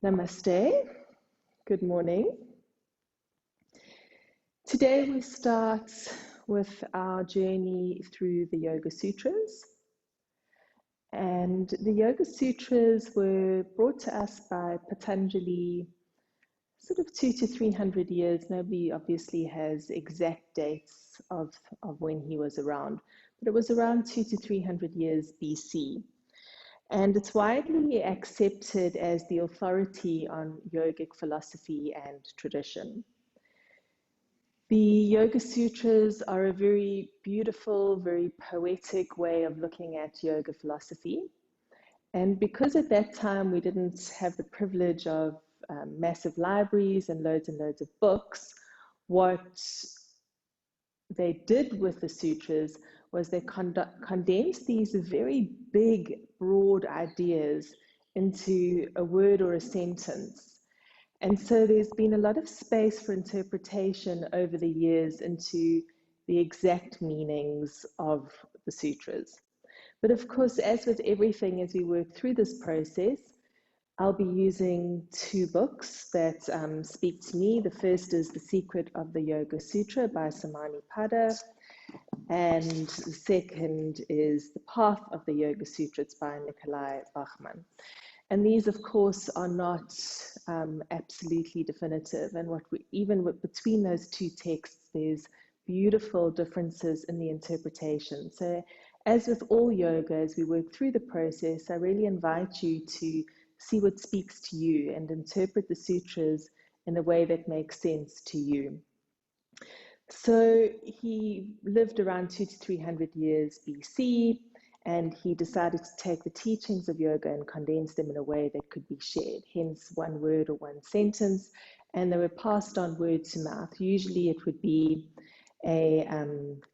Namaste, good morning. Today we start with our journey through the Yoga Sutras. And the Yoga Sutras were brought to us by Patanjali sort of 200 to 300 years. Nobody obviously has exact dates of when he was around, but it was around 200 to 300 years BC. And it's widely accepted as the authority on yogic philosophy and tradition. The Yoga Sutras are a very beautiful, very poetic way of looking at yoga philosophy. And because at that time we didn't have the privilege of massive libraries and loads of books, what they did with the sutras was they condensed these very big, broad ideas into a word or a sentence. And so there's been a lot of space for interpretation over the years into the exact meanings of the sutras. But of course, as with everything, as we work through this process, I'll be using two books that speak to me. The first is The Secret of the Yoga Sutra by Samani Pada, and the second is The Path of the Yoga Sutras by Nikolai Bachman. And these, of course, are not absolutely definitive. And between those two texts, there's beautiful differences in the interpretation. So as with all yoga, as we work through the process, I really invite you to see what speaks to you and interpret the sutras in a way that makes sense to you. So he lived around 200 to 300 years BC, and he decided to take the teachings of yoga and condense them in a way that could be shared, hence one word or one sentence, and they were passed on word to mouth. Usually it would be a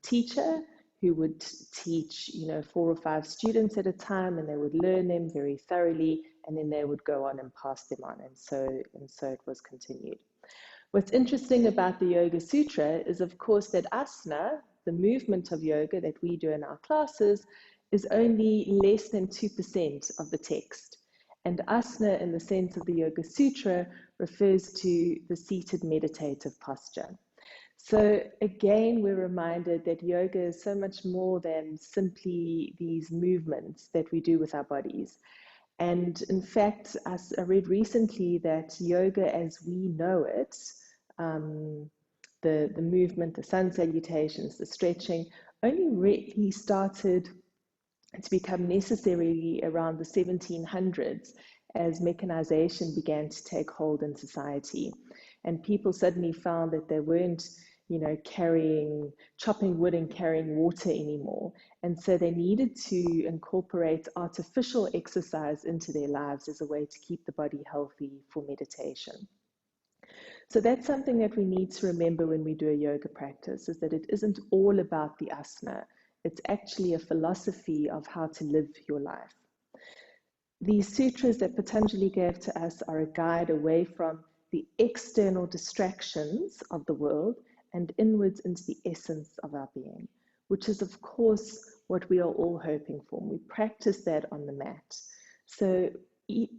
teacher who would teach, 4 or 5 students at a time, and they would learn them very thoroughly, and then they would go on and pass them on, and so it was continued. What's interesting about the Yoga Sutra is, of course, that asana, the movement of yoga that we do in our classes, is only less than 2% of the text. And asana, in the sense of the Yoga Sutra, refers to the seated meditative posture. So again, we're reminded that yoga is so much more than simply these movements that we do with our bodies. And in fact, I read recently that yoga as we know it, the movement, the sun salutations, the stretching, only really started to become necessary around the 1700s as mechanization began to take hold in society. And people suddenly found that they weren't, chopping wood and carrying water anymore. And so they needed to incorporate artificial exercise into their lives as a way to keep the body healthy for meditation. So that's something that we need to remember when we do a yoga practice, is that it isn't all about the asana. It's actually a philosophy of how to live your life. These sutras that Patanjali gave to us are a guide away from the external distractions of the world and inwards into the essence of our being, which is, of course, what we are all hoping for. We practice that on the mat. So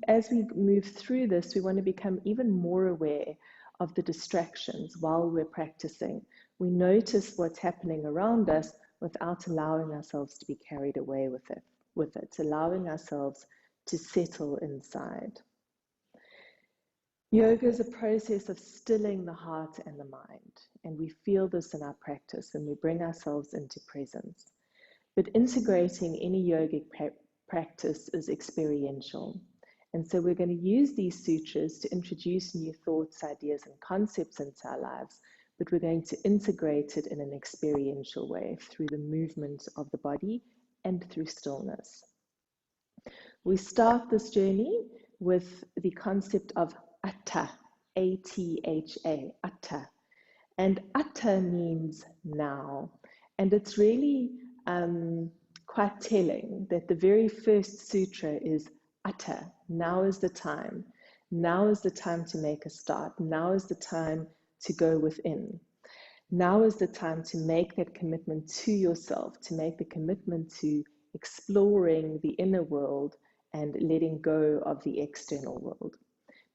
as we move through this, we want to become even more aware of the distractions while we're practicing. We notice what's happening around us without allowing ourselves to be carried away with it, allowing ourselves to settle inside. Yoga is a process of stilling the heart and the mind, and we feel this in our practice and we bring ourselves into presence. But integrating any yogic practice is experiential. And so we're going to use these sutras to introduce new thoughts, ideas, and concepts into our lives, but we're going to integrate it in an experiential way through the movement of the body and through stillness. We start this journey with the concept of Atha, A-T-H-A, Atha. And Atha means now. And it's really quite telling that the very first sutra is Atha, now is the time. Now is the time to make a start. Now is the time to go within. Now is the time to make that commitment to yourself, to make the commitment to exploring the inner world and letting go of the external world.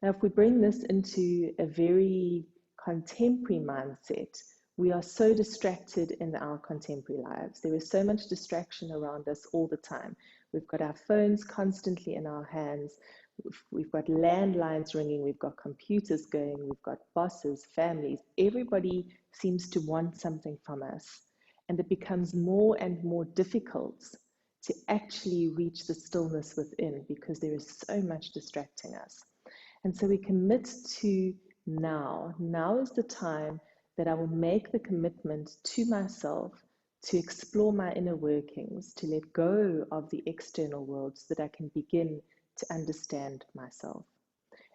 Now, if we bring this into a very contemporary mindset, we are so distracted in our contemporary lives. There is so much distraction around us all the time. We've got our phones constantly in our hands. We've got landlines ringing. We've got computers going. We've got bosses, families. Everybody seems to want something from us. And it becomes more and more difficult to actually reach the stillness within because there is so much distracting us. And so we commit to now. Now is the time that I will make the commitment to myself to explore my inner workings, to let go of the external world so that I can begin to understand myself.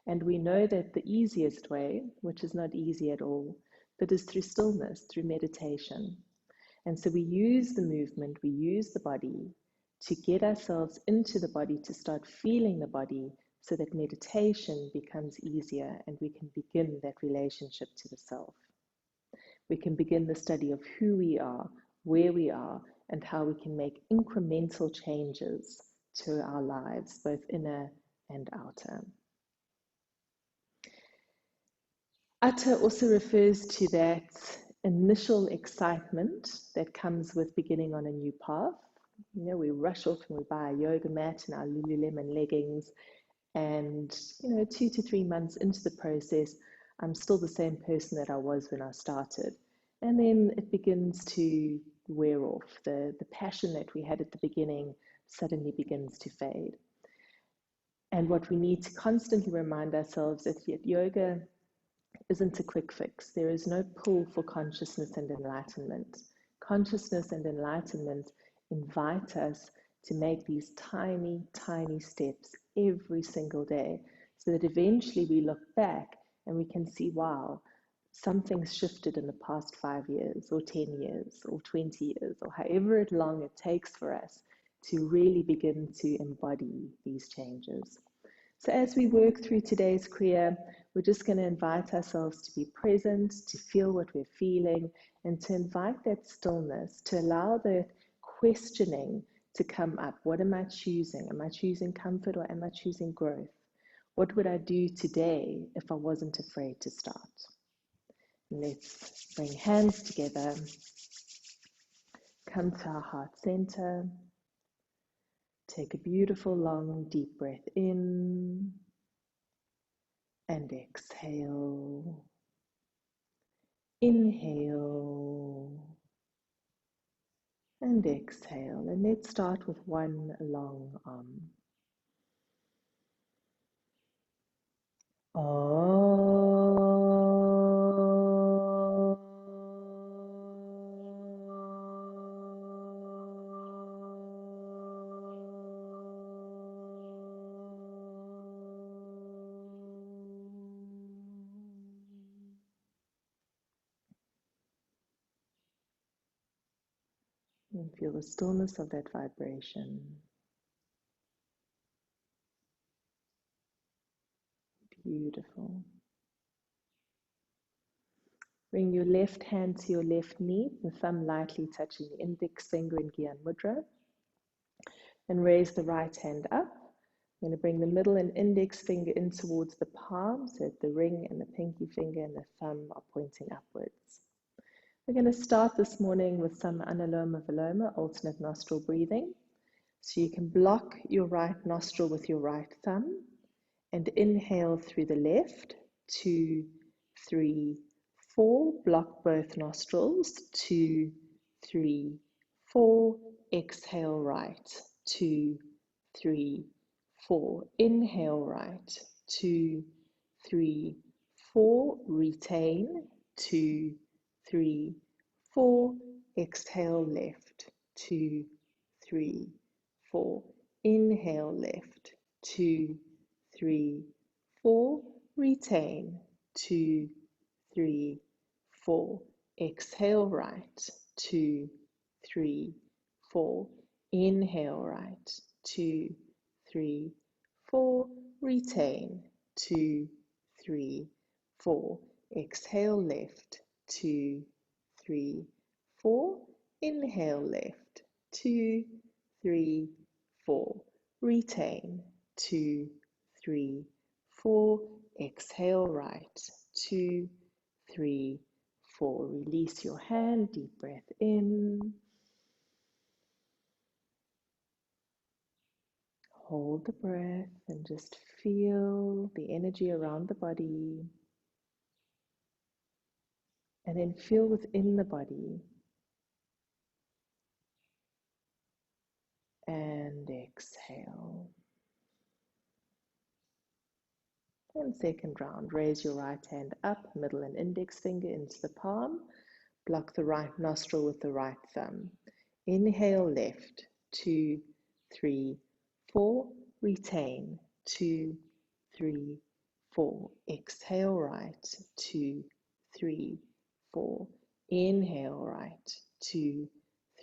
And we know that the easiest way, which is not easy at all, but is through stillness, through meditation. And so we use the movement, we use the body to get ourselves into the body, to start feeling the body, so that meditation becomes easier and we can begin that relationship to the self. We can begin the study of who we are, where we are, and how we can make incremental changes to our lives, both inner and outer. Atha also refers to that initial excitement that comes with beginning on a new path. You know, we rush off and we buy a yoga mat and our Lululemon leggings, and 2 to 3 months into the process, I'm still the same person that I was when I started. And then it begins to wear off. The passion that we had at the beginning suddenly begins to fade. And what we need to constantly remind ourselves is that yoga isn't a quick fix. There is no pull for consciousness and enlightenment. Consciousness and enlightenment invite us to make these tiny, tiny steps every single day so that eventually we look back and we can see, wow, something's shifted in the past 5 years or 10 years or 20 years or however long it takes for us to really begin to embody these changes. So as we work through today's Kriya, we're just going to invite ourselves to be present, to feel what we're feeling, and to invite that stillness, to allow the questioning to come up. What am I choosing? Am I choosing comfort or am I choosing growth? What would I do today if I wasn't afraid to start? And let's bring hands together, come to our heart center, take a beautiful long deep breath in and exhale. Inhale and exhale, and let's start with one long and feel the stillness of that vibration. Beautiful. Bring your left hand to your left knee, the thumb lightly touching the index finger in Gyan Mudra. And raise the right hand up. I'm going to bring the middle and index finger in towards the palm, so that the ring and the pinky finger and the thumb are pointing upwards. We're going to start this morning with some Anuloma Viloma, alternate nostril breathing. So you can block your right nostril with your right thumb and inhale through the left, 2, 3, 4. Block both nostrils, 2, 3, 4. Exhale right, 2, 3, 4. Inhale right, 2, 3, 4. Retain, 2, 3, 4. Exhale left, 2, 3, 4. Inhale left, 2, 3, 4. Retain, 2, 3, 4. Exhale right, 2, 3, 4. Inhale right, 2, 3, 4. Retain, 2, 3, 4. Exhale left, 2, 3, 4. Inhale left, 2, 3, 4. Retain, 2, 3, 4. exhale right, 2, 3, 4. Release your hand, deep breath in. Hold the breath and just feel the energy around the body. And then feel within the body. And exhale. And second round, raise your right hand up, middle and index finger into the palm. Block the right nostril with the right thumb. Inhale left, 2, 3, 4. Retain, 2, 3, 4. Exhale right, 2, 3, 4. Inhale right, 2,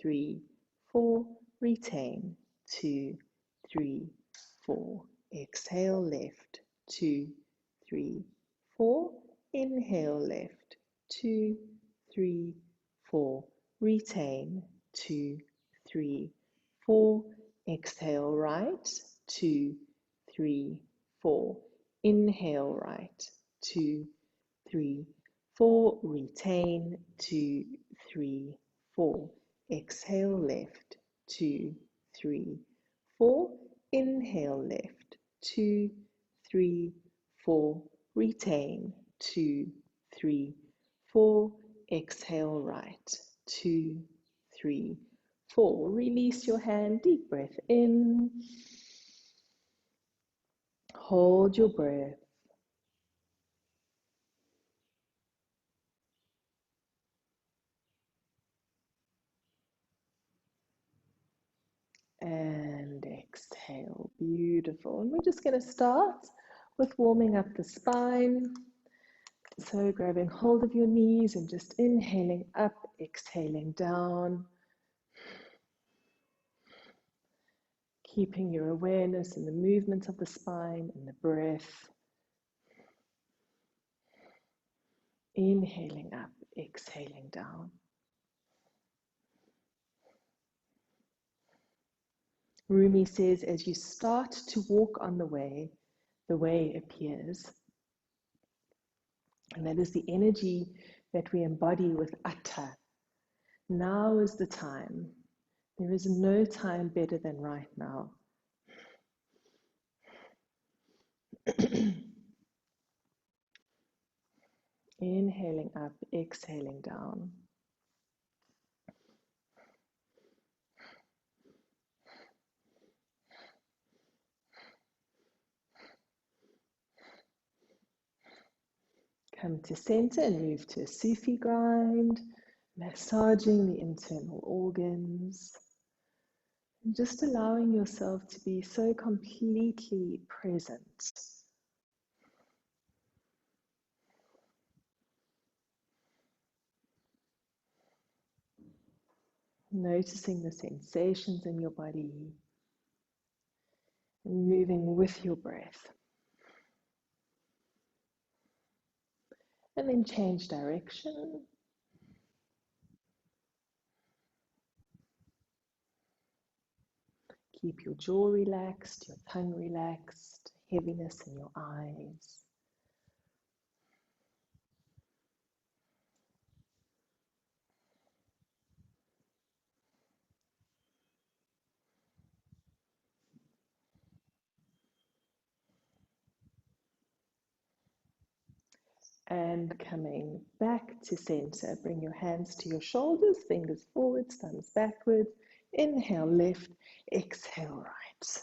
3, 4. Retain, 2, 3, 4. Exhale left, 2, 3, 4. Inhale left, 2, 3, 4. Retain, 2, 3, 4. Exhale right, 2, 3, 4. Inhale right, 2, 3, 4. Retain, 2, 3, 4. Exhale left, 2, 3, 4. Inhale left, 2, 3, 4. Retain, 2, 3, 4. Exhale right, 2, 3, 4. Release your hand, deep breath in. Hold your breath. And exhale. Beautiful. And we're just going to start with warming up the spine. So grabbing hold of your knees and just inhaling up, exhaling down. Keeping your awareness in the movement of the spine and the breath. Inhaling up, exhaling down. Rumi says, as you start to walk on the way appears. And that is the energy that we embody with Atha. Now is the time. There is no time better than right now. Inhaling up, exhaling down. Come to center and move to a Sufi grind, massaging the internal organs. And just allowing yourself to be so completely present. Noticing the sensations in your body and moving with your breath. And then change direction. Keep your jaw relaxed, your tongue relaxed, heaviness in your eyes. And coming back to center, bring your hands to your shoulders, fingers forwards, thumbs backwards. Inhale left, exhale right.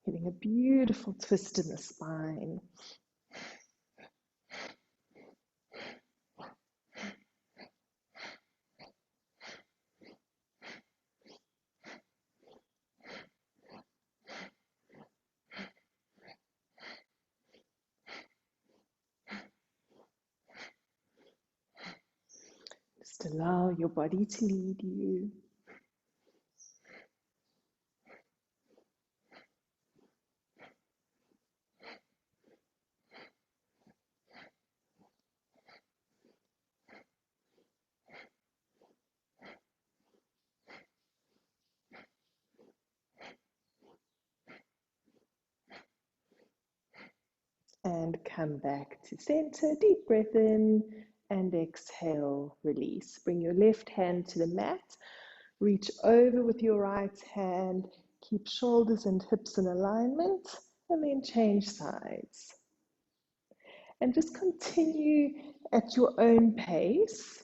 Getting a beautiful twist in the spine. Just allow your body to lead you. And come back to center. Deep breath in and exhale, release. Bring your left hand to the mat. Reach over with your right hand. Keep shoulders and hips in alignment, and then change sides. And just continue at your own pace,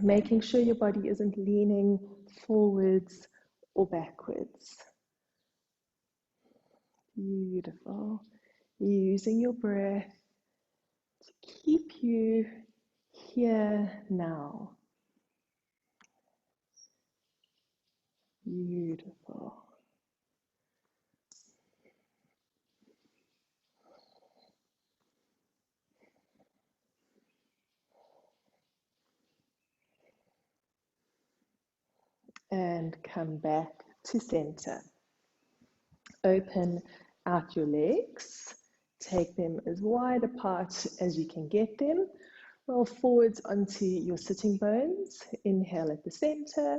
making sure your body isn't leaning forwards or backwards. Beautiful. Using your breath to keep you here now. Beautiful. And come back to center. Open out your legs. Take them as wide apart as you can get them. Roll forwards onto your sitting bones. Inhale at the center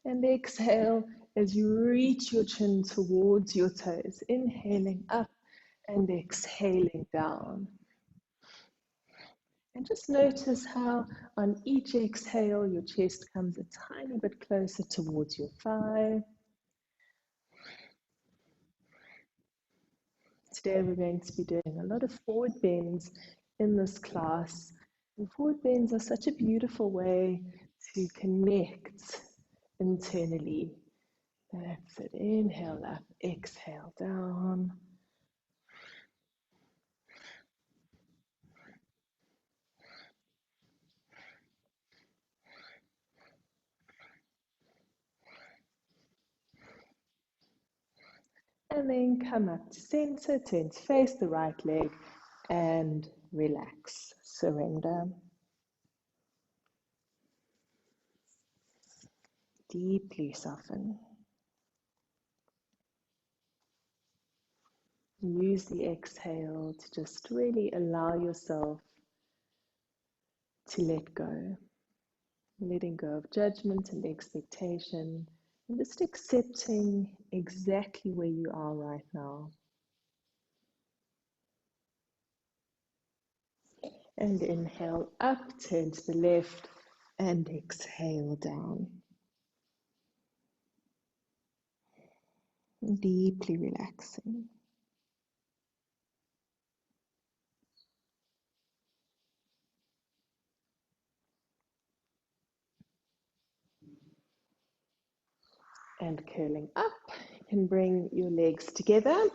and exhale as you reach your chin towards your toes. Inhaling up and exhaling down. And just notice how on each exhale your chest comes a tiny bit closer towards your thigh. Today we're going to be doing a lot of forward bends in this class. And forward bends are such a beautiful way to connect internally. That's it. Inhale up, exhale down. And then come up to center, turn to face the right leg and relax. Surrender. Deeply soften. Use the exhale to just really allow yourself to let go. Letting go of judgment and expectation, and just accepting exactly where you are right now. And inhale up, turn to the left, and exhale down. Deeply relaxing. And curling up, you can bring your legs together.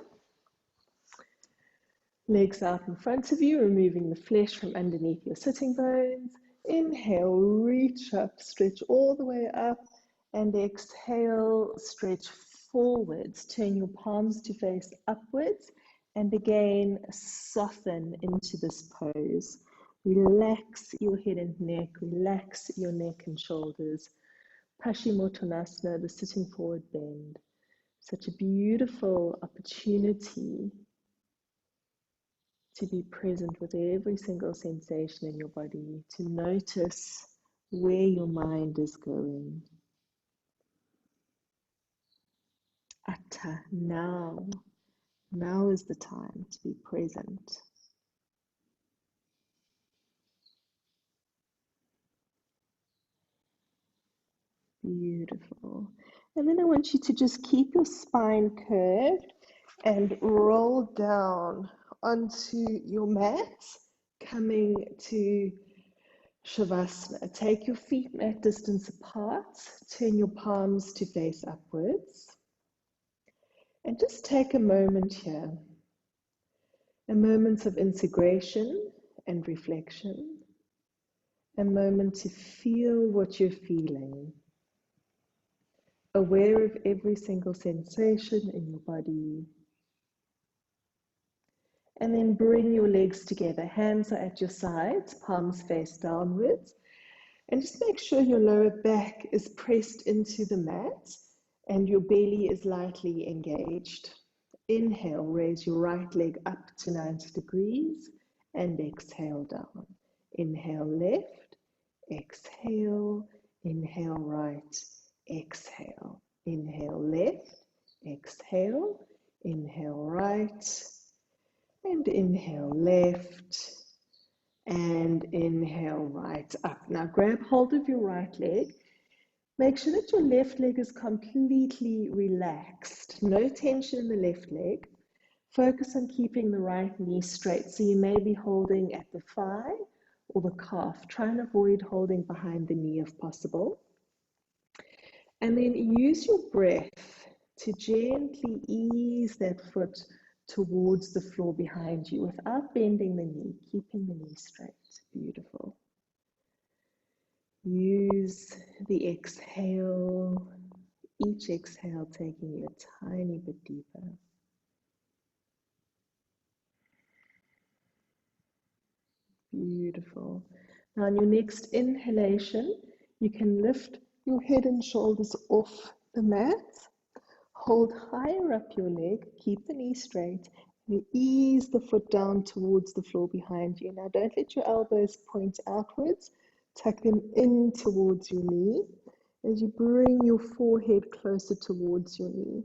Legs out in front of you, removing the flesh from underneath your sitting bones. Inhale, reach up, stretch all the way up, and exhale, stretch forwards. Turn your palms to face upwards, and again, soften into this pose. Relax your head and neck, relax your neck and shoulders. Paschimottanasana, the sitting forward bend. Such a beautiful opportunity to be present with every single sensation in your body, to notice where your mind is going. Atha, now. Now is the time to be present. Beautiful. And then I want you to just keep your spine curved and roll down onto your mat, coming to Shavasana. Take your feet mat distance apart, turn your palms to face upwards, and just take a moment here, a moment of integration and reflection, a moment to feel what you're feeling, aware of every single sensation in your body. And then bring your legs together. Hands are at your sides, palms face downwards. And just make sure your lower back is pressed into the mat and your belly is lightly engaged. Inhale, raise your right leg up to 90 degrees and exhale down. Inhale left, exhale, inhale right, exhale. Inhale left, exhale, inhale right, And inhale left. And inhale right up. Now grab hold of your right leg. Make sure that your left leg is completely relaxed. No tension in the left leg. Focus on keeping the right knee straight. So you may be holding at the thigh or the calf. Try and avoid holding behind the knee if possible. And then use your breath to gently ease that foot towards the floor behind you without bending the knee, keeping the knee straight. Beautiful. Use the exhale, each exhale taking you a tiny bit deeper. Beautiful. Now on your next inhalation, you can lift your head and shoulders off the mat. Hold higher up your leg, keep the knee straight, and ease the foot down towards the floor behind you. Now don't let your elbows point outwards, tuck them in towards your knee as you bring your forehead closer towards your knee.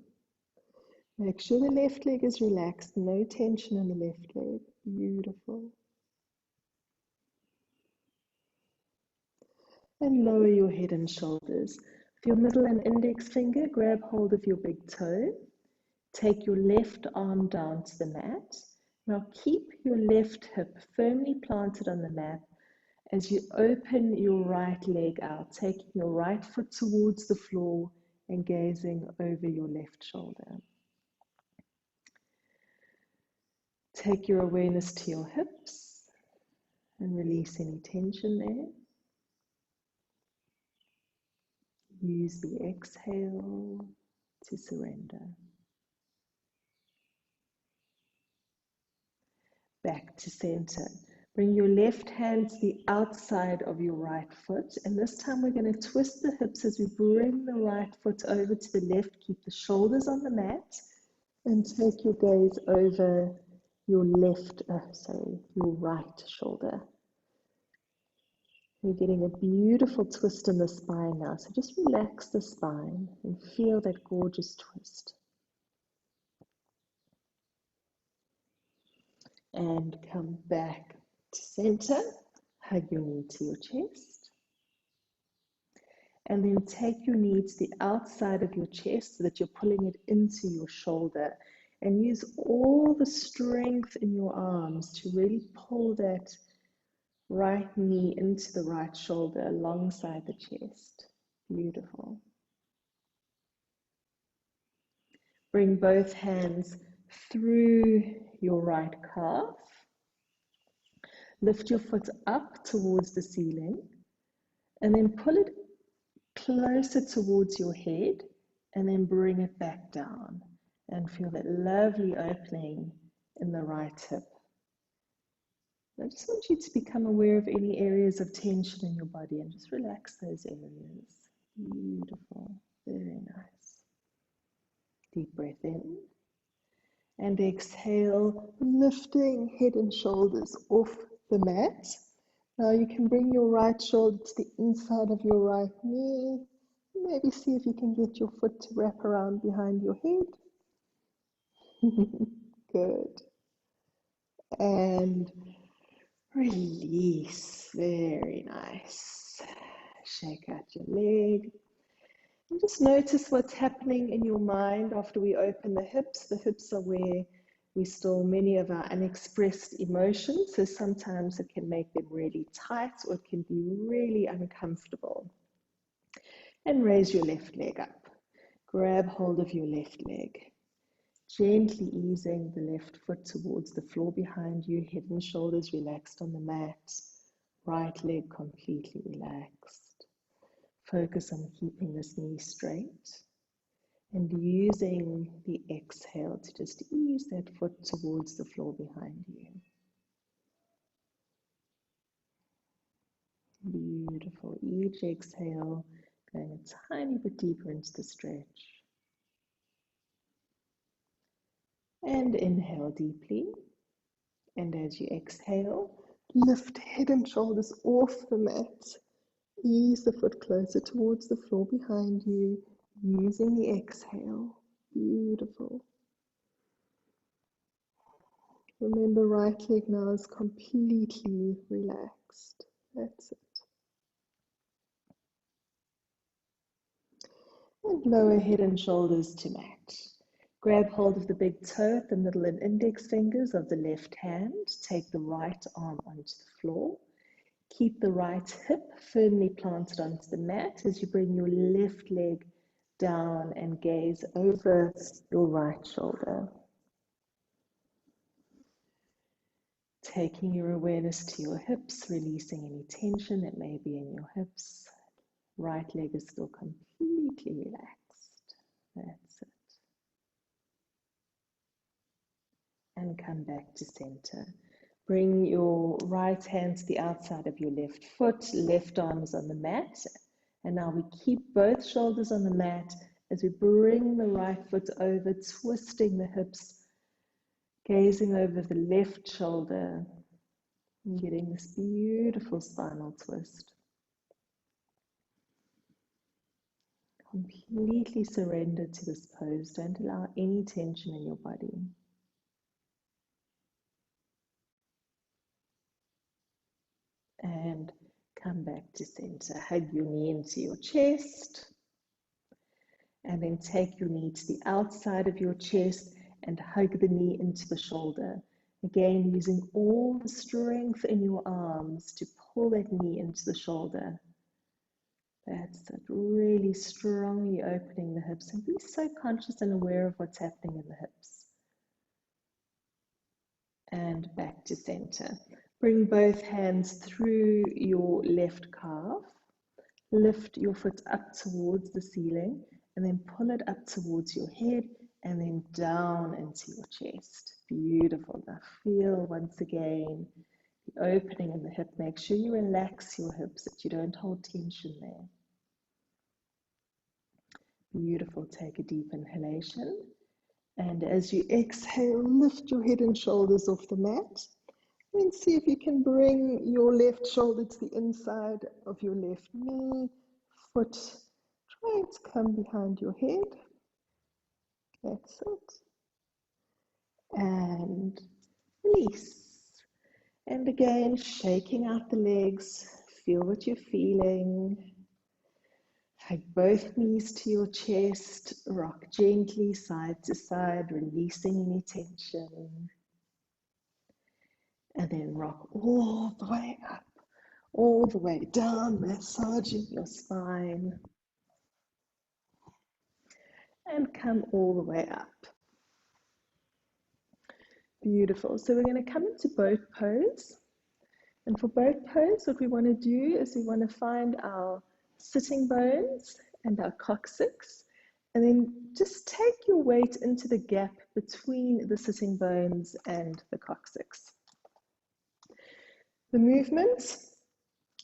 Make sure the left leg is relaxed, no tension in the left leg. Beautiful. And lower your head and shoulders. With your middle and index finger, grab hold of your big toe. Take your left arm down to the mat. Now keep your left hip firmly planted on the mat as you open your right leg out, taking your right foot towards the floor and gazing over your left shoulder. Take your awareness to your hips and release any tension there. Use the exhale to surrender. Back to center. Bring your left hand to the outside of your right foot, and this time we're going to twist the hips as we bring the right foot over to the left. Keep the shoulders on the mat and take your gaze over your your right shoulder. You're getting a beautiful twist in the spine now, so just relax the spine and feel that gorgeous twist. And come back to center. Hug your knee to your chest. And then take your knee to the outside of your chest so that you're pulling it into your shoulder. And use all the strength in your arms to really pull that right knee into the right shoulder alongside the chest. Beautiful. Bring both hands through your right calf. Lift your foot up towards the ceiling and then pull it closer towards your head and then bring it back down and feel that lovely opening in the right hip. I just want you to become aware of any areas of tension in your body and just relax those areas. Beautiful, very nice. Deep breath in and exhale, lifting head and shoulders off the mat. Now you can bring your right shoulder to the inside of your right knee. Maybe see if you can get your foot to wrap around behind your head. Good. And release. Very nice. Shake out your leg. And just notice what's happening in your mind after we open the hips. The hips are where we store many of our unexpressed emotions, so sometimes it can make them really tight or it can be really uncomfortable. And raise your left leg up. Grab hold of your left leg. Gently easing the left foot towards the floor behind you, head and shoulders relaxed on the mat, right leg completely relaxed. Focus on keeping this knee straight and using the exhale to just ease that foot towards the floor behind you. Beautiful. Each exhale going a tiny bit deeper into the stretch. And inhale deeply. And as you exhale, lift head and shoulders off the mat. Ease the foot closer towards the floor behind you, using the exhale. Beautiful. Remember, right leg now is completely relaxed. That's it. And lower head and shoulders to mat. Grab hold of the big toe at the middle and index fingers of the left hand. Take the right arm onto the floor. Keep the right hip firmly planted onto the mat as you bring your left leg down and gaze over your right shoulder. Taking your awareness to your hips, releasing any tension that may be in your hips. Right leg is still completely relaxed. That's it. And come back to center. Bring your right hand to the outside of your left foot, left arm is on the mat. And now we keep both shoulders on the mat as we bring the right foot over, twisting the hips, gazing over the left shoulder, and getting this beautiful spinal twist. Completely surrender to this pose. Don't allow any tension in your body. And come back to center. Hug your knee into your chest. And then take your knee to the outside of your chest and hug the knee into the shoulder. Again, using all the strength in your arms to pull that knee into the shoulder. That's it. Really strongly opening the hips, and be so conscious and aware of what's happening in the hips. And back to center. Bring both hands through your left calf. Lift your foot up towards the ceiling and then pull it up towards your head and then down into your chest. Beautiful. Now feel once again the opening in the hip. Make sure you relax your hips, that you don't hold tension there. Beautiful. Take a deep inhalation. And as you exhale, lift your head and shoulders off the mat. And see if you can bring your left shoulder to the inside of your left knee. Foot trying to come behind your head. That's it. And release. And again, shaking out the legs. Feel what you're feeling. Hug both knees to your chest. Rock gently side to side, releasing any tension. And then rock all the way up, all the way down, massaging your spine. And come all the way up. Beautiful. So we're going to come into boat pose. And for boat pose, what we want to do is we want to find our sitting bones and our coccyx. And then just take your weight into the gap between the sitting bones and the coccyx. The movement,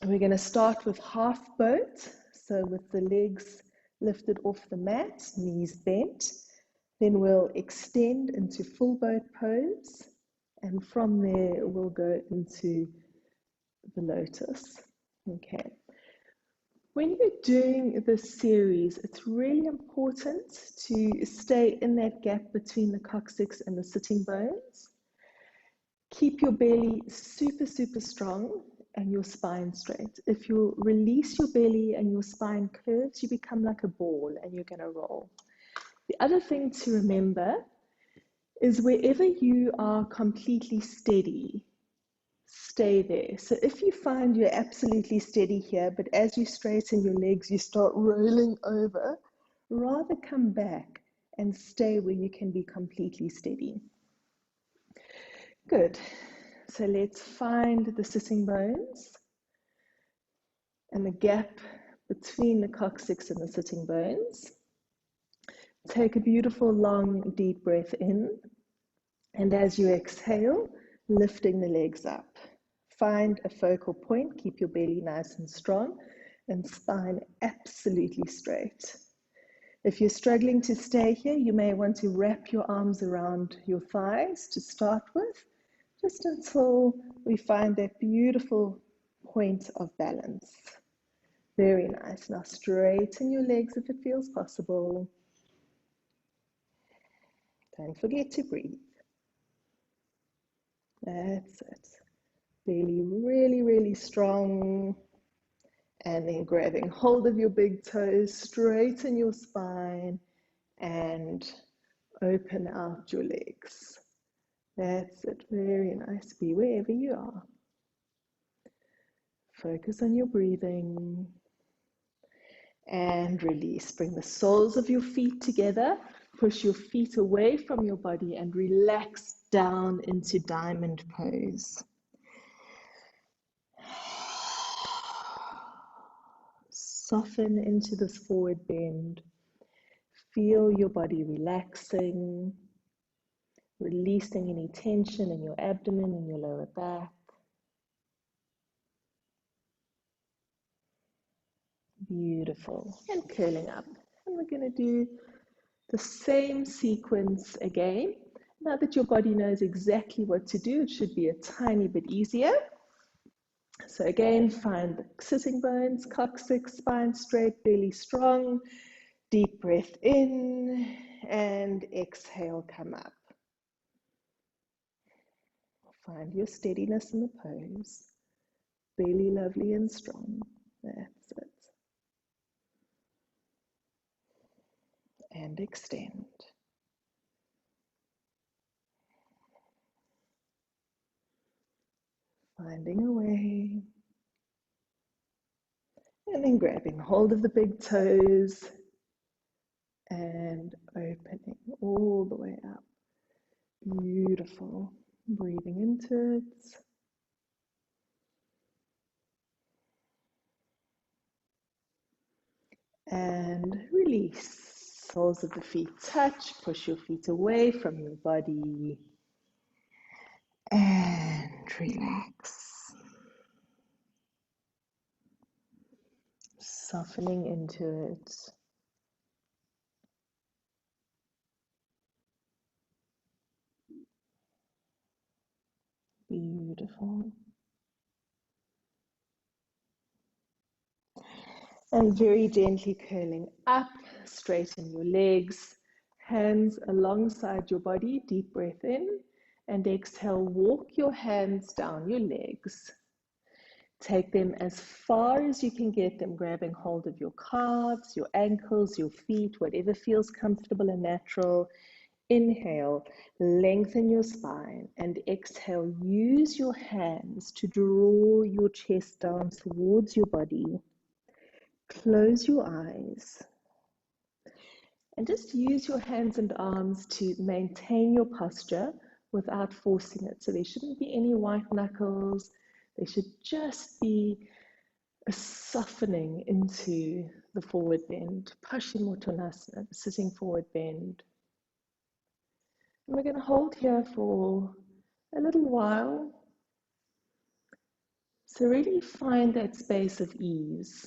we're going to start with half boat. So with the legs lifted off the mat, knees bent. Then we'll extend into full boat pose, and from there we'll go into the lotus. Okay. When you're doing this series, it's really important to stay in that gap between the coccyx and the sitting bones. Keep your belly super, super strong and your spine straight. If you release your belly and your spine curves, you become like a ball and you're going to roll. The other thing to remember is wherever you are completely steady, stay there. So if you find you're absolutely steady here, but as you straighten your legs, you start rolling over, rather come back and stay where you can be completely steady. Good. So let's find the sitting bones and the gap between the coccyx and the sitting bones. Take a beautiful, long, deep breath in. And as you exhale, lifting the legs up. Find a focal point, keep your belly nice and strong, and spine absolutely straight. If you're struggling to stay here, you may want to wrap your arms around your thighs to start with, just until we find that beautiful point of balance. Very nice. Now straighten your legs if it feels possible. Don't forget to breathe. That's it. Belly really, really strong. And then grabbing hold of your big toes, straighten your spine and open out your legs. That's it. Very nice. Be wherever you are. Focus on your breathing and release. Bring the soles of your feet together. Push your feet away from your body and relax down into diamond pose. Soften into this forward bend. Feel your body relaxing, releasing any tension in your abdomen and your lower back. Beautiful. And curling up. And we're going to do the same sequence again. Now that your body knows exactly what to do, it should be a tiny bit easier. So again, find the sitting bones, coccyx, spine straight, belly strong. Deep breath in and exhale, come up. Find your steadiness in the pose. Belly lovely and strong. That's it. And extend. Finding a way. And then grabbing hold of the big toes and opening all the way up. Beautiful. Breathing into it. And release. Soles of the feet touch. Push your feet away from your body. And relax. Softening into it. Beautiful. And very gently curling up, straighten your legs, hands alongside your body, deep breath in, and exhale, walk your hands down your legs. Take them as far as you can get them, grabbing hold of your calves, your ankles, your feet, whatever feels comfortable and natural. Inhale, lengthen your spine, and exhale, use your hands to draw your chest down towards your body. Close your eyes and just use your hands and arms to maintain your posture without forcing it. So there shouldn't be any white knuckles. There should just be a softening into the forward bend, Paschimottanasana, the sitting forward bend. And we're going to hold here for a little while. So really find that space of ease.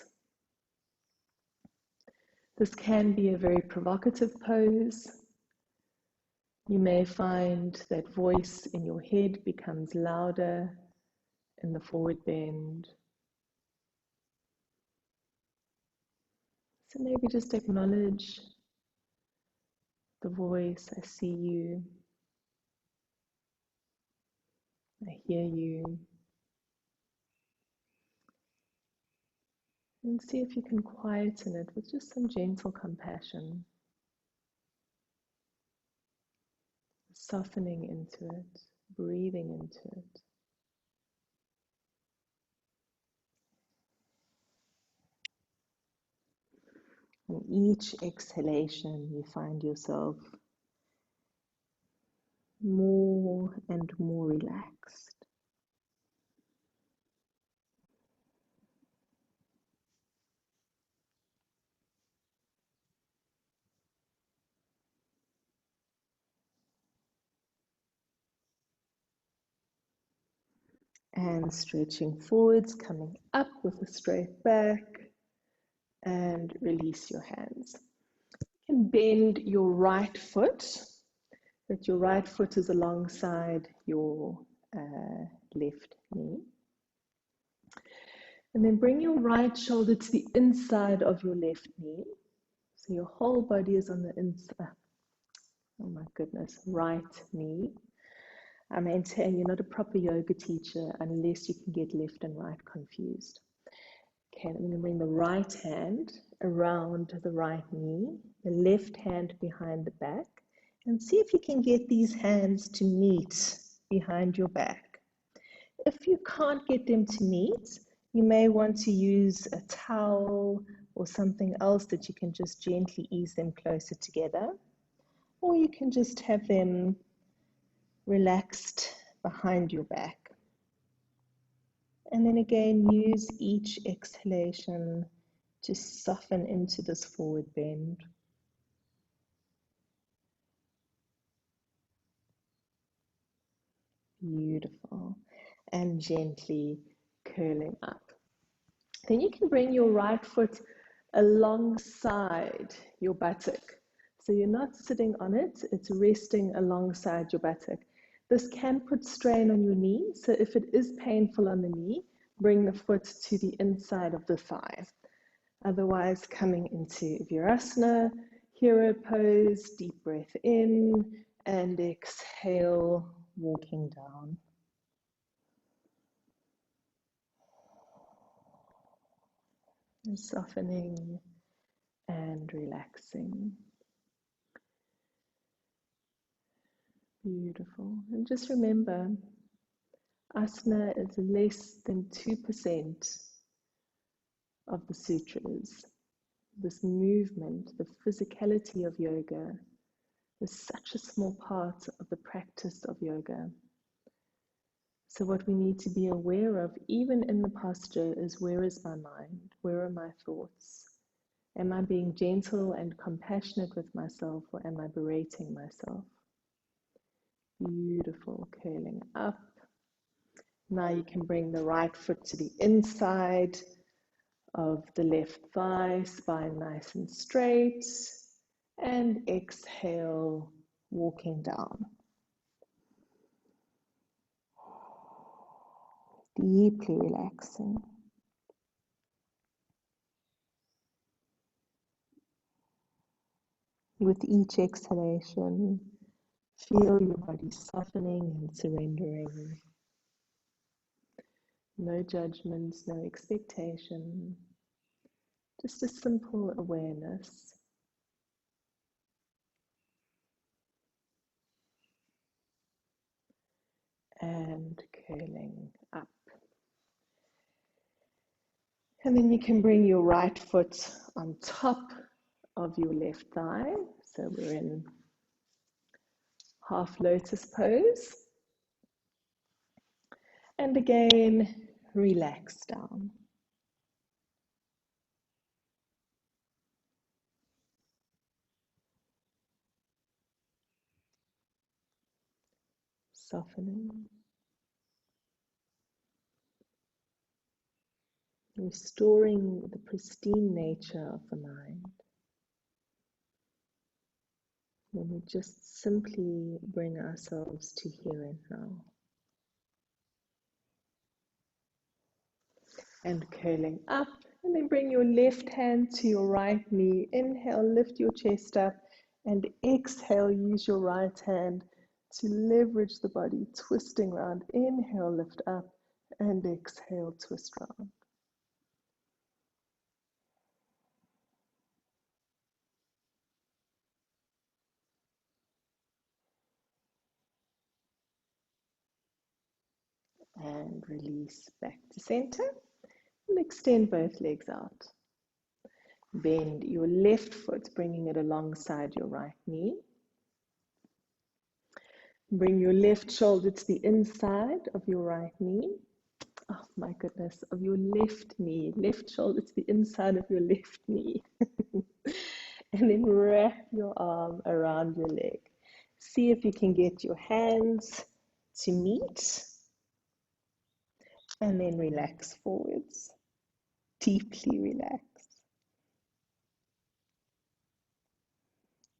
This can be a very provocative pose. You may find that voice in your head becomes louder in the forward bend. So maybe just acknowledge the voice. I see you. I hear you. And see if you can quieten it with just some gentle compassion. Softening into it, breathing into it. In each exhalation, you find yourself more and more relaxed. And stretching forwards, coming up with a straight back, and release your hands. You can bend your right foot, that your right foot is alongside your left knee. And then bring your right shoulder to the inside of your left knee. So your whole body is on the inside. Oh my goodness, right knee. I maintain you're not a proper yoga teacher unless you can get left and right confused. Okay, I'm going to bring the right hand around the right knee, the left hand behind the back, and see if you can get these hands to meet behind your back. If you can't get them to meet, you may want to use a towel or something else that you can just gently ease them closer together, or you can just have them relaxed behind your back. And then again, use each exhalation to soften into this forward bend. Beautiful. And gently curling up. Then you can bring your right foot alongside your buttock. So you're not sitting on it, it's resting alongside your buttock. This can put strain on your knee, so if it is painful on the knee, bring the foot to the inside of the thigh. Otherwise, coming into Virasana, hero pose, deep breath in, and exhale, walking down. And softening and relaxing. Beautiful. And just remember, asana is less than 2% of the sutras. This movement, the physicality of yoga, is such a small part of the practice of yoga. So what we need to be aware of, even in the posture, is where is my mind? Where are my thoughts? Am I being gentle and compassionate with myself, or am I berating myself? Beautiful, curling up. Now you can bring the right foot to the inside of the left thigh, spine nice and straight, and exhale, walking down. Deeply relaxing. With each exhalation, feel your body softening and surrendering. No judgments, no expectation, just a simple awareness. And curling up. And then you can bring your right foot on top of your left thigh. So we're in half lotus pose. And again, relax down. Softening. Restoring the pristine nature of the mind. When we just simply bring ourselves to here and now. And curling up, and then bring your left hand to your right knee. Inhale, lift your chest up, and exhale, use your right hand to leverage the body, twisting round. Inhale, lift up, and exhale, twist round. And release back to center, and extend both legs out. Bend your left foot, bringing it alongside your right knee. Bring your left shoulder to the inside of your right knee. Oh my goodness, of your left knee. Left shoulder to the inside of your left knee. And then wrap your arm around your leg. See if you can get your hands to meet. And then relax forwards. Deeply relax.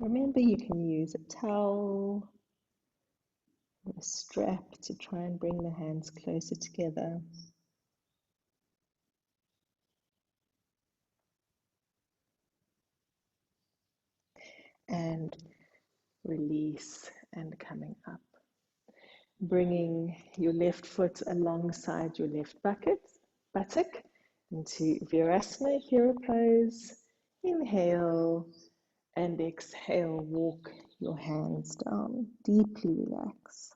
Remember, you can use a towel or a strap to try and bring the hands closer together. And release and coming up. Bringing your left foot alongside your left buttock into Virasana, hero pose. Inhale and exhale, walk your hands down, deeply relax.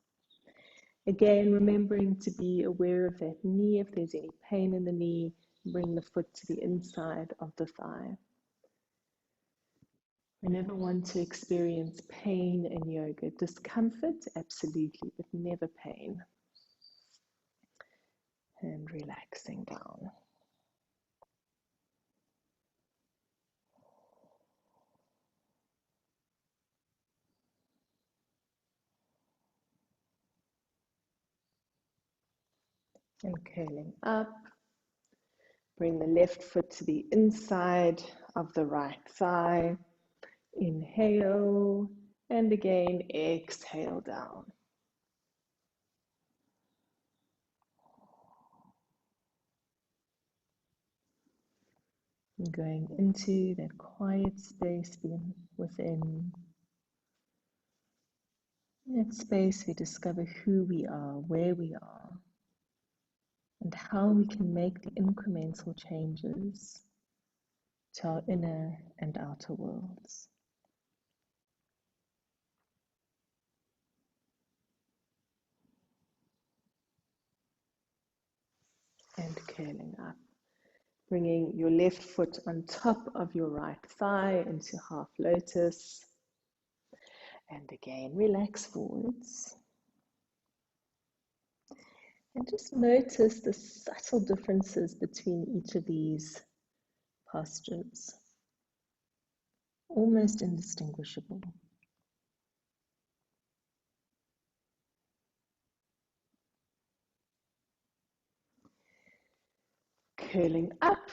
Again, remembering to be aware of that knee. If there's any pain in the knee, bring the foot to the inside of the thigh. We never want to experience pain in yoga. Discomfort, absolutely, but never pain. And relaxing down. And curling up. Bring the left foot to the inside of the right thigh. Inhale, and again, exhale down. And going into that quiet space within. In that space, we discover who we are, where we are, and how we can make the incremental changes to our inner and outer worlds. And curling up. Bringing your left foot on top of your right thigh into half lotus. And again, relax forwards. And just notice the subtle differences between each of these postures. Almost indistinguishable. Curling up,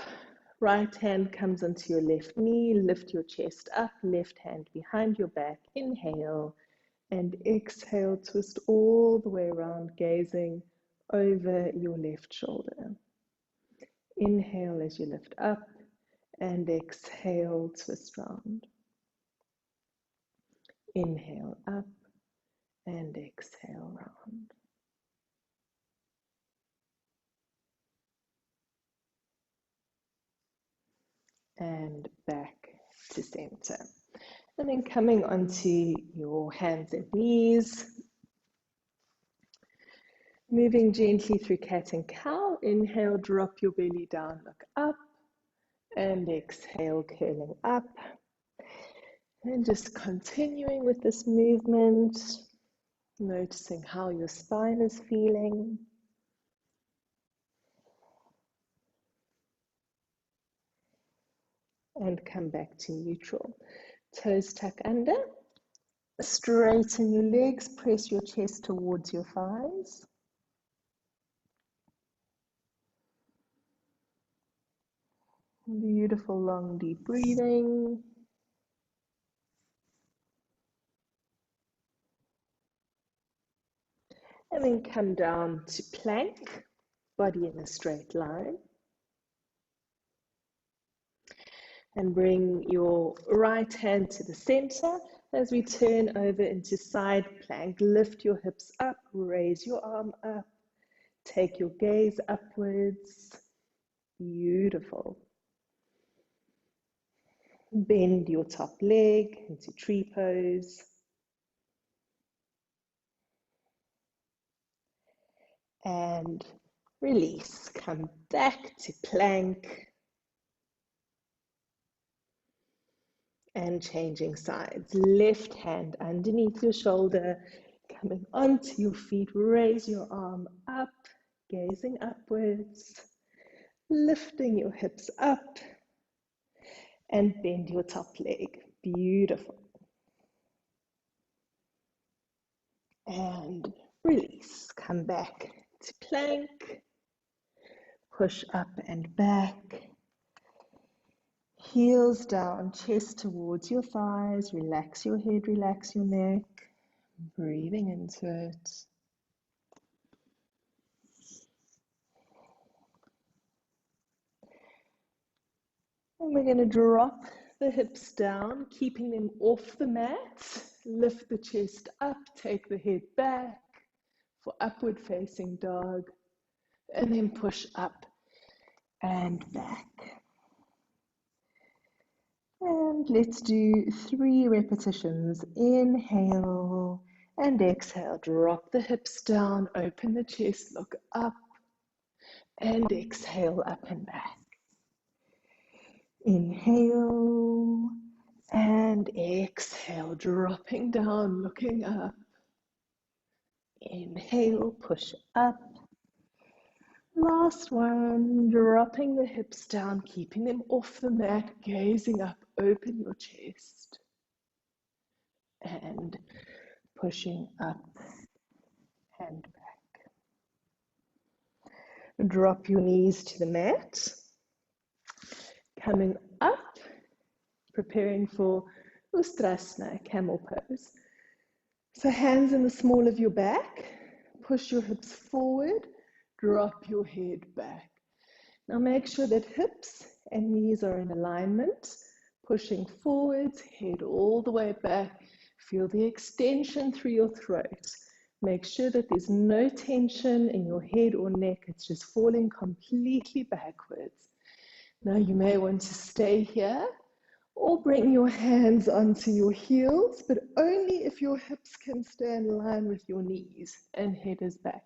right hand comes onto your left knee, lift your chest up, left hand behind your back, inhale, and exhale, twist all the way around, gazing over your left shoulder. Inhale as you lift up, and exhale, twist round. Inhale up, and exhale round. And back to center. And then coming onto your hands and knees. Moving gently through cat and cow. Inhale, drop your belly down, look up. And exhale, curling up. And just continuing with this movement. Noticing how your spine is feeling. And come back to neutral. Toes tuck under. Straighten your legs, press your chest towards your thighs. Beautiful, long, deep breathing. And then come down to plank, body in a straight line. And bring your right hand to the center as we turn over into side plank. Lift your hips up, raise your arm up, take your gaze upwards. Beautiful. Bend your top leg into tree pose. And release. Come back to plank. And changing sides. Left hand underneath your shoulder, coming onto your feet. Raise your arm up, gazing upwards, lifting your hips up, and bend your top leg. Beautiful. And release. Come back to plank. Push up and back. Heels down, chest towards your thighs. Relax your head, relax your neck. Breathing into it. And we're going to drop the hips down, keeping them off the mat. Lift the chest up, take the head back. for upward facing dog, and then push up and back. And let's do 3 repetitions. Inhale and exhale. Drop the hips down, open the chest, look up, and exhale up and back. Inhale and exhale, dropping down, looking up. Inhale, push up. Last one, dropping the hips down, keeping them off the mat, gazing up, open your chest. And pushing up and back. Drop your knees to the mat. Coming up, preparing for Ustrasana, camel pose. So hands in the small of your back, push your hips forward, drop your head back. Now make sure that hips and knees are in alignment, pushing forwards, head all the way back. Feel the extension through your throat. Make sure that there's no tension in your head or neck. It's just falling completely backwards. Now you may want to stay here or bring your hands onto your heels, but only if your hips can stay in line with your knees and head is back.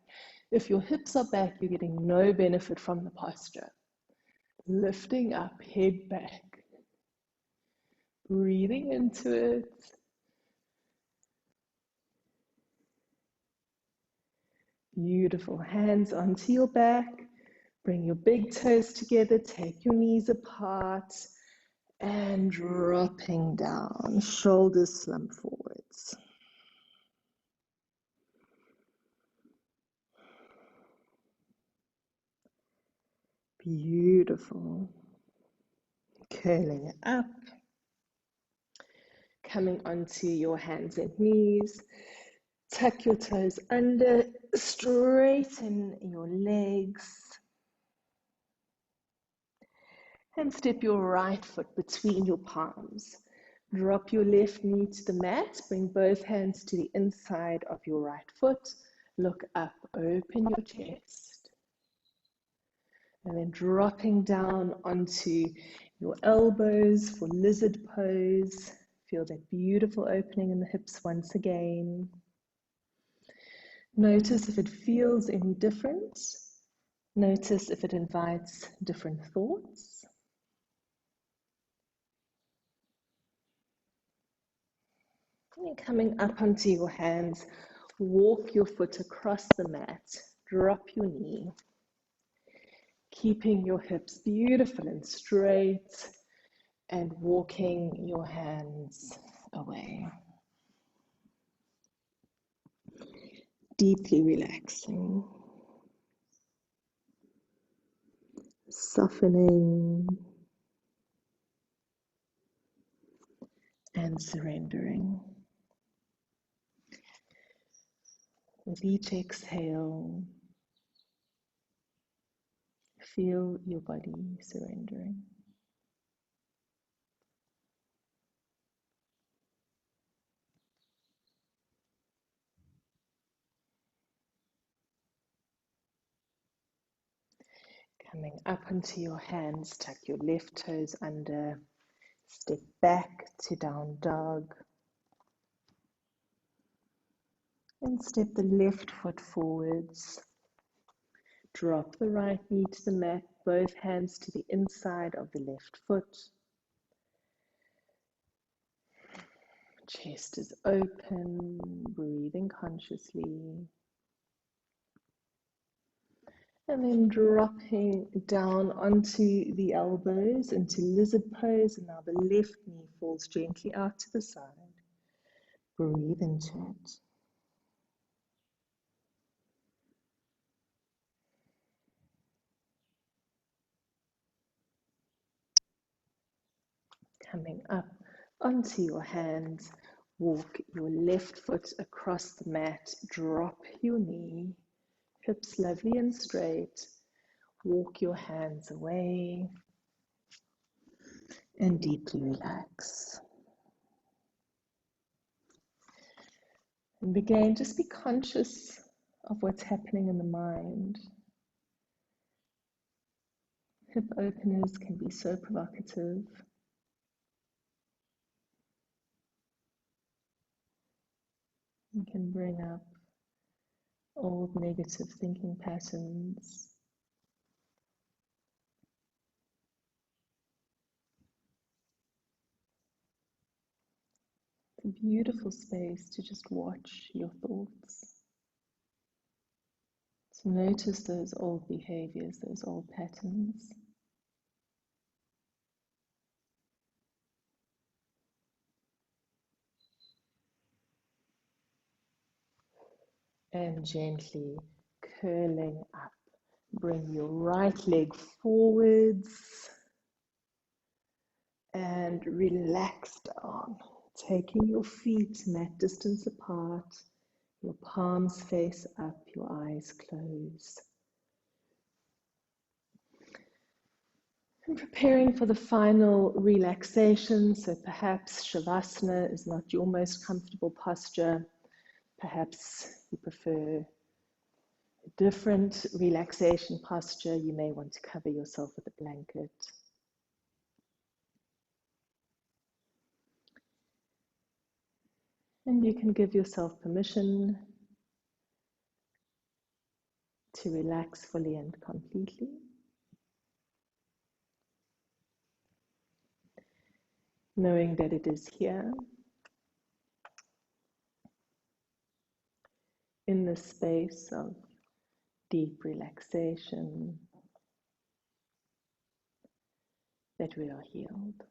If your hips are back, you're getting no benefit from the posture. Lifting up, head back. Breathing into it. Beautiful. Hands onto your back. Bring your big toes together. Take your knees apart. And dropping down. Shoulders slump forwards. Beautiful. Curling up. Coming onto your hands and knees. Tuck your toes under. Straighten your legs. And step your right foot between your palms. Drop your left knee to the mat. Bring both hands to the inside of your right foot. Look up, open your chest. And then dropping down onto your elbows for lizard pose. Feel that beautiful opening in the hips once again. Notice if it feels any different. Notice if it invites different thoughts. And coming up onto your hands, walk your foot across the mat, drop your knee, keeping your hips beautiful and straight, and walking your hands away. Deeply relaxing, softening, and surrendering. With each exhale, feel your body surrendering. Coming up onto your hands, tuck your left toes under, step back to down dog, and step the left foot forwards. Drop the right knee to the mat, both hands to the inside of the left foot. Chest is open, breathing consciously. And then dropping down onto the elbows into lizard pose. And now the left knee falls gently out to the side. Breathe into it. Coming up onto your hands, walk your left foot across the mat, drop your knee, hips lovely and straight, walk your hands away, and deeply relax. And again, just be conscious of what's happening in the mind. Hip openers can be so provocative. You can bring up old negative thinking patterns. It's a beautiful space to just watch your thoughts. To notice those old behaviors, those old patterns. And gently curling up. Bring your right leg forwards and relax down. Taking your feet mat distance apart, your palms face up, your eyes closed. And preparing for the final relaxation, so perhaps Shavasana is not your most comfortable posture. Perhaps you prefer a different relaxation posture. You may want to cover yourself with a blanket. And you can give yourself permission to relax fully and completely. Knowing that it is here, in the space of deep relaxation, that we are healed.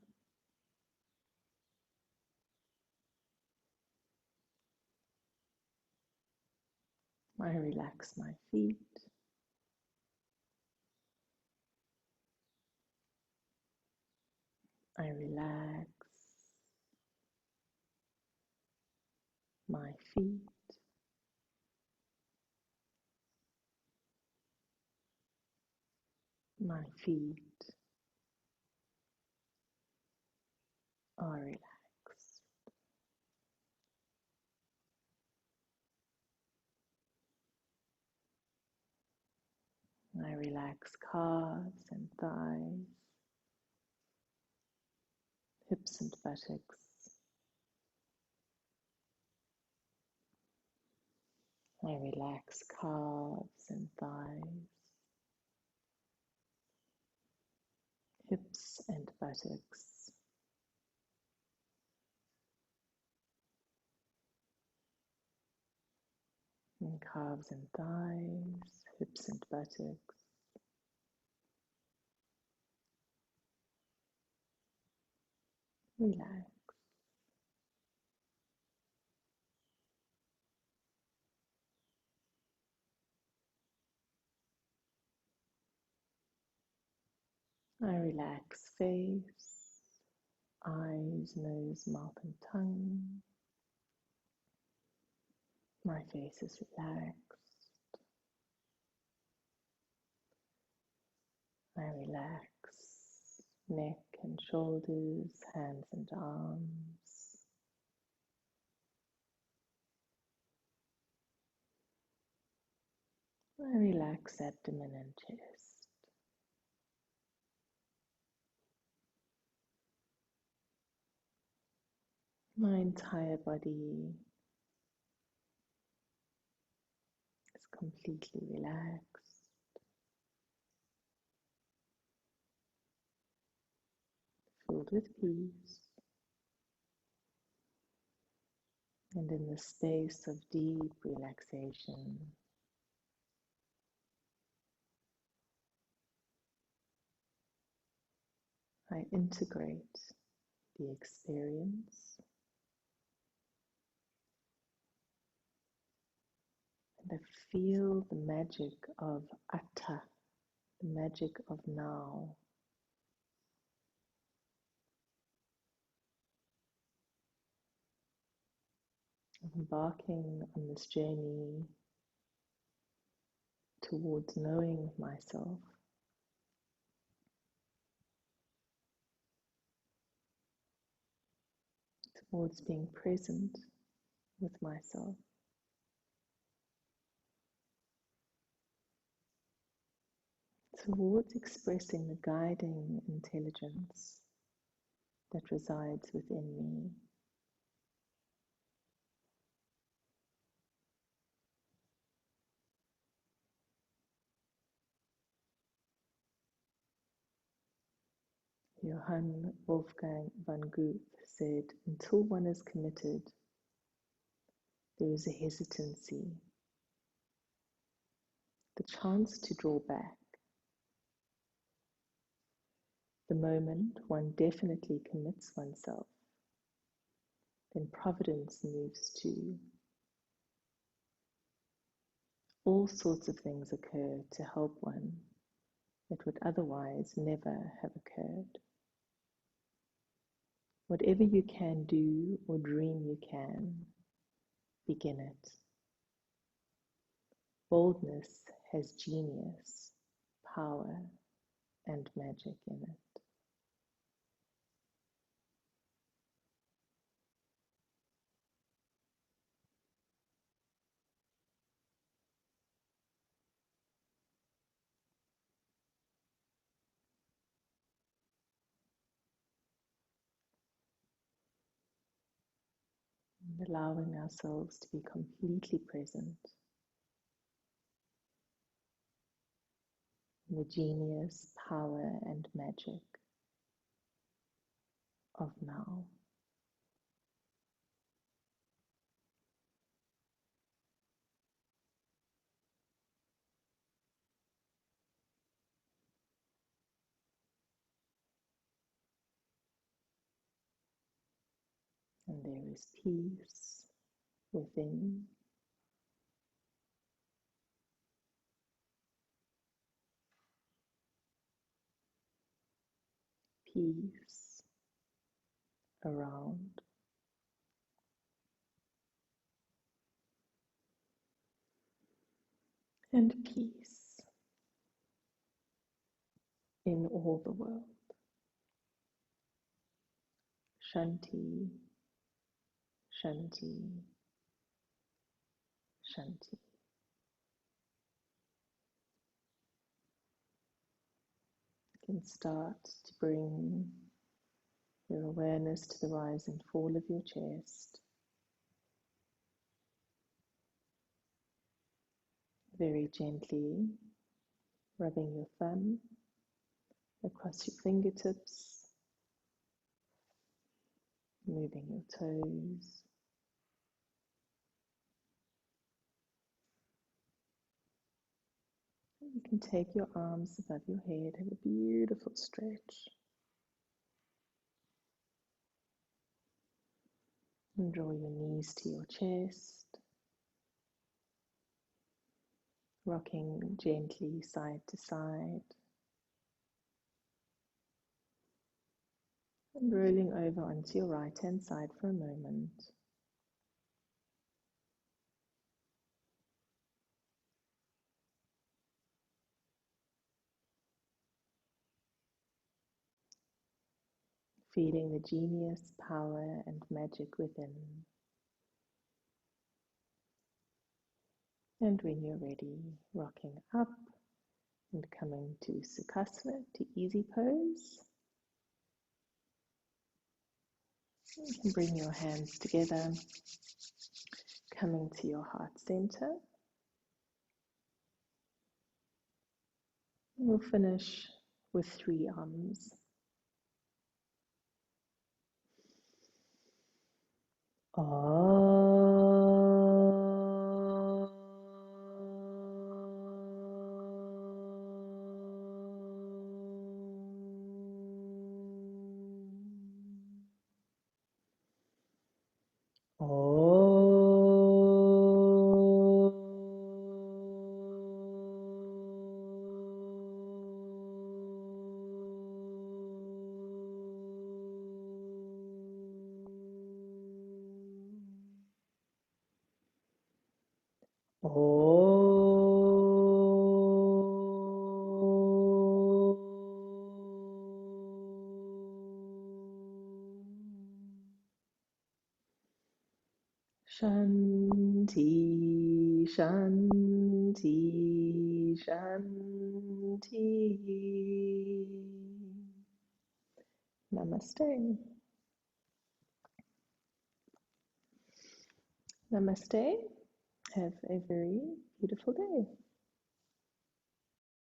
I relax my feet. I relax my feet. My feet are relaxed. I relax calves and thighs, hips and buttocks. I relax calves and thighs, hips and buttocks. And calves and thighs, hips and buttocks. Relax. I relax face, eyes, nose, mouth and tongue. My face is relaxed. I relax neck and shoulders, hands and arms. I relax abdomen and chest. My entire body is completely relaxed, filled with peace. And in the space of deep relaxation, I integrate the experience and I feel the magic of Atha, the magic of now. Embarking on this journey towards knowing myself, towards being present with myself. towards expressing the guiding intelligence that resides within me. Johann Wolfgang von Goethe said, "Until one is committed, there is a hesitancy, the chance to draw back. The moment one definitely commits oneself, then providence moves too. All sorts of things occur to help one that would otherwise never have occurred. Whatever you can do or dream you can, begin it. Boldness has genius, power, and magic in it." And allowing ourselves to be completely present in the genius, power, and magic of now. And there is peace within, peace around, and peace in all the world. Shanti, Shanti, Shanti. You can start to bring your awareness to the rise and fall of your chest. Very gently rubbing your thumb across your fingertips, moving your toes. You can take your arms above your head, have a beautiful stretch. And draw your knees to your chest, rocking gently side to side. And rolling over onto your right hand side for a moment. Feeling the genius, power, and magic within. And when you're ready, rocking up and coming to Sukhasana, to easy pose. You can bring your hands together, coming to your heart center. We'll finish with 3 arms. Shanti, Shanti, Shanti. Namaste. Namaste. Have a very beautiful day.